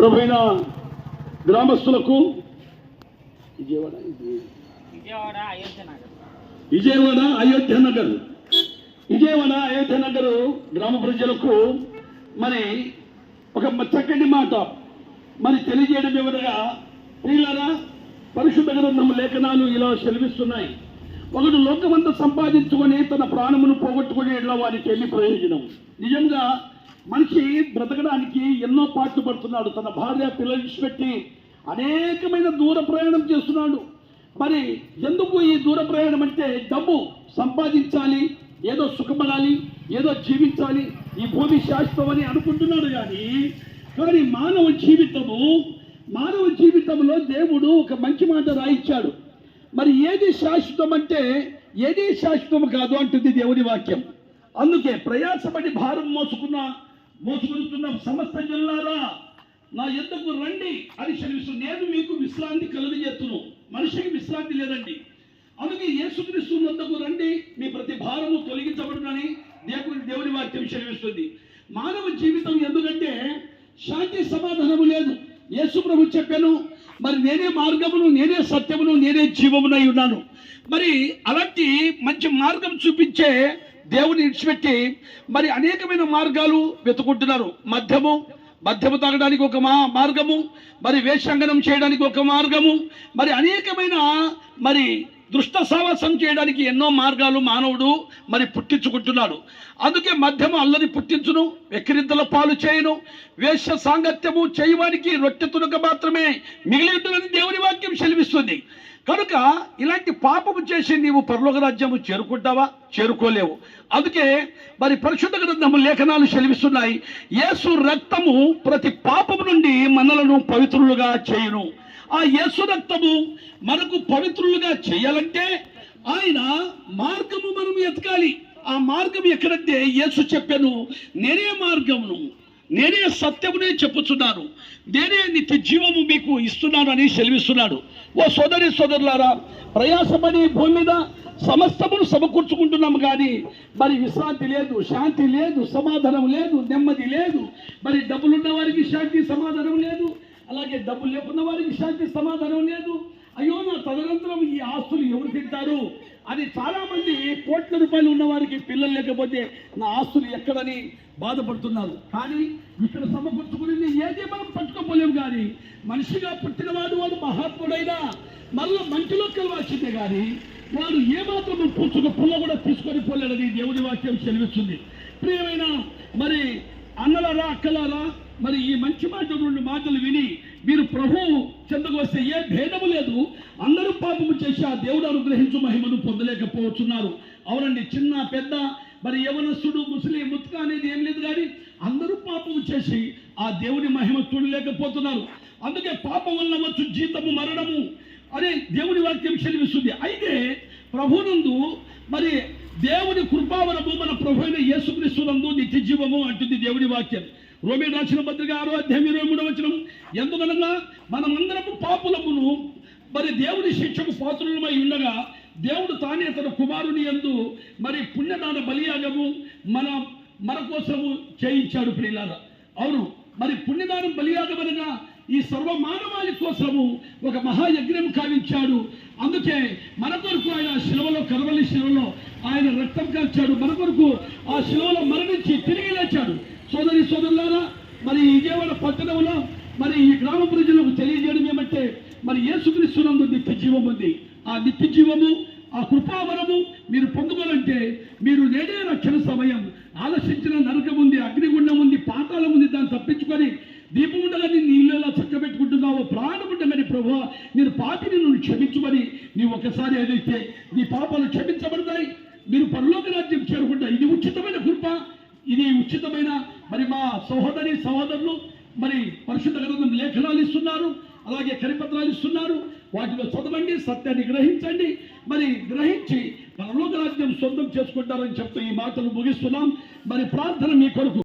ప్రభువైన గ్రామస్తులకు విజయవాడ అయోధ్య నగర్ గ్రామ ప్రజలకు మరి ఒక చక్కటి మాట మరి తెలియజేయడం ఎవరగా ప్రియులారా, పరిశుద్ధ గ్రంథం లేఖనాలు ఇలా సెలవిస్తున్నాయి. ఒకడు లోకమంతా సంపాదించుకొని తన ప్రాణమును పోగొట్టుకుని ఇలా వారికి ఎన్ని ప్రయోజనం. నిజంగా మనిషి బ్రతకడానికి ఎన్నో పాట్లు పడుతున్నాడు. తన భార్య పిల్లలు విడిచిపెట్టి అనేకమైన దూర ప్రయాణం చేస్తున్నాడు. మరి ఎందుకు ఈ దూర ప్రయాణం అంటే డబ్బు సంపాదించాలి, ఏదో సుఖపడాలి, ఏదో జీవించాలి, ఈ భూమి శాశ్వతం అని అనుకుంటున్నాడు. కానీ మానవ జీవితంలో దేవుడు ఒక మంచి మాట రాయించాడు. మరి ఏది శాశ్వతం అంటే ఏది శాశ్వతం కాదు అంటుంది దేవుని వాక్యం. అందుకే ప్రయాసపడి భారం మోసుకుంటున్న సమస్త జనులారా నా యొద్దకు రండి అని సెలవిస్తుంది. నేను మీకు విశ్రాంతి కలుగజేస్తును. మనిషికి విశ్రాంతి లేదండి. అందుకే యేసుక్రీస్తు వద్దకు రండి, మీ ప్రతి భారము తొలగించబడునని దేవుని వాక్యం సెలవిస్తుంది. మానవ జీవితం ఎందుకంటే శాంతి సమాధానము లేదు. యేసు ప్రభు చెప్పాను, మరి నేనే మార్గమును, నేనే సత్యమును, నేనే జీవమునై ఉన్నాను. మరి అలాంటి మంచి మార్గం చూపించే దేవుని విడిచిపెట్టి మరి అనేకమైన మార్గాలు వెతుకుంటున్నారు. మద్యము తాగడానికి ఒక మార్గము, మరి వేషంగనం చేయడానికి ఒక మార్గము, మరి అనేకమైన మరి దుష్ట సావాసం చేయడానికి ఎన్నో మార్గాలు మానవుడు మరి పుట్టించుకుంటున్నాడు. అందుకే మద్యము అల్లరి పుట్టించును, వెక్కిరింతల పాలు చేయను, వేష సాంగత్యము చేయడానికి రొట్టె తునక మాత్రమే మిగిలి ఉంటుందని దేవుని వాక్యం సెలవిస్తుంది. కనుక ఇలాంటి పాపము చేసి నీవు పరలోక రాజ్యము చేరుకుంటావా? చేరుకోలేవు. అందుకే మరి పరిశుద్ధ గ్రంథము లేఖనాలు సెలవిస్తున్నాయి, యేసు రక్తము ప్రతి పాపము నుండి మనలను పవిత్రులుగా చేయును. ఆ యేసు రక్తము మనకు పవిత్రులుగా చేయాలంటే ఆయన మార్గము మనం ఎతకాలి. ఆ మార్గం ఎక్కడంటే యేసు చెప్పాను, నేనే మార్గమును, నేనే సత్యమునే చెప్పుచున్నాను, నేనే నిత్య జీవము మీకు ఇస్తున్నాను అని సెలవిస్తున్నాడు. ఓ సోదరులారా, ప్రయాసపడి భూమి మీద సమస్తమును సమకూర్చుకుంటున్నాము, కానీ మరి విశ్రాంతి లేదు, శాంతి లేదు, సమాధానం లేదు, నెమ్మది లేదు. మరి డబ్బులున్న వారికి శాంతి సమాధానం లేదు, అలాగే డబ్బు లేకున్న వారికి శాంతి సమాధానం లేదు. అయ్యో, నా తదనంతరం ఈ ఆస్తులు ఎవరు తింటారు అని చాలామంది కోట్ల రూపాయలు ఉన్నవారికి పిల్లలు లేకపోతే నా ఆస్తులు ఎక్కడని బాధపడుతున్నారు. కానీ ఇక్కడ సమకూర్చుకుని ఏది మనం పట్టుకోపోలేము. కానీ మనిషిగా పుట్టినవాడు వాడు మహాత్ముడైనా మళ్ళీ మంచిలో కలవాల్సిందే, కానీ వాడు ఏమాత్రం పుల్ల కూడా తీసుకొని పోలేడని దేవుని వాక్యం సెలవిస్తుంది. ప్రియమైన మరి అన్నలారా, అక్కలారా, మరి ఈ మంచి రెండు మాటలు విని మీరు ప్రభు చెందకు వస్తే ఏ భేదము లేదు. అందరూ పాపము చేసి ఆ దేవుడు అనుగ్రహించు మహిమను పొందలేకపోతున్నారు. అవునండి, చిన్న పెద్ద, మరి యవనస్తుడు, ముస్లిం, ముత్క అనేది ఏం లేదు, కానీ అందరూ పాపము చేసి ఆ దేవుని మహిమ చూడలేకపోతున్నారు. అందుకే పాపం వల్ల వచ్చు జీతము మరణము అనే దేవుని వాక్యం సెలవిస్తుంది. అయితే ప్రభునందు మరి దేవుని కృపావరము మన ప్రభు అయిన యేసుక్రీస్తునందు నిత్య జీవము అంటుంది దేవుని వాక్యం. రోమీ రాసిన పత్రిక 6:23 ఎందుకనగా మనమందరము పాపులమును, మరి దేవుని శిక్షకు పాత్రులమై ఉండగా దేవుడు తానే తన కుమారుని యందు మరి పుణ్యదాన బలియాగము మన కోసము చేయించాడు. ప్రియులారా, అవును, మరి పుణ్యదానం బలియాగమనగా ఈ సర్వ మానవాళి కోసము ఒక మహాయజ్ఞం కావించాడు. అందుకే మన కొరకు ఆయన శిలువలో, కర్వలి శిలువలో ఆయన రక్తం కాల్చాడు. మన కొరకు ఆ శిలువలో మరణించి తిరిగి లేచాడు. సోదరులారా, మరి విజయవాడ పట్టణంలో మరి ఈ గ్రామ ప్రజలకు తెలియజేయడం ఏమంటే, మరి యేసుక్రీస్తునందు నిత్య జీవం ఉంది. ఆ నిత్య జీవము, ఆ కృపావరము మీరు పొందుకోవాలంటే మీరు నేడే రక్షణ సమయం. ఆలోచించిన నరకం ఉంది, అగ్నిగుండం ఉంది, పాతాళం ఉంది. దాన్ని తప్పించుకొని దీపం ఉండగా నీ ఇల్లు ఎలా చక్కబెట్టుకుంటున్నావో, ప్రాణం ఉండగానే ప్రభువా నేను పాపిని నువ్వు క్షమించుమని నీవు ఒకసారి ఏదైతే నీ పాపాలు క్షమించబడతాయి, మీరు పరలోక రాజ్యం చేరుకుంటా. ఇది ఉచితమైన కృప, ఇది ఉచితమైన మరి మా సహోదరులు మరి పరిశుద్ధ గ్రంథం లేఖనాలు ఇస్తున్నారు, అలాగే కరిపత్రాలు ఇస్తున్నారు. వాటిలో చదవండి, సత్యాన్ని గ్రహించండి, మరి గ్రహించి పరలోక రాజ్యం సొంతం చేసుకుంటారని చెప్తూ ఈ మాటలు ముగిస్తున్నాం. మరి ప్రార్థన మీ కొరకు.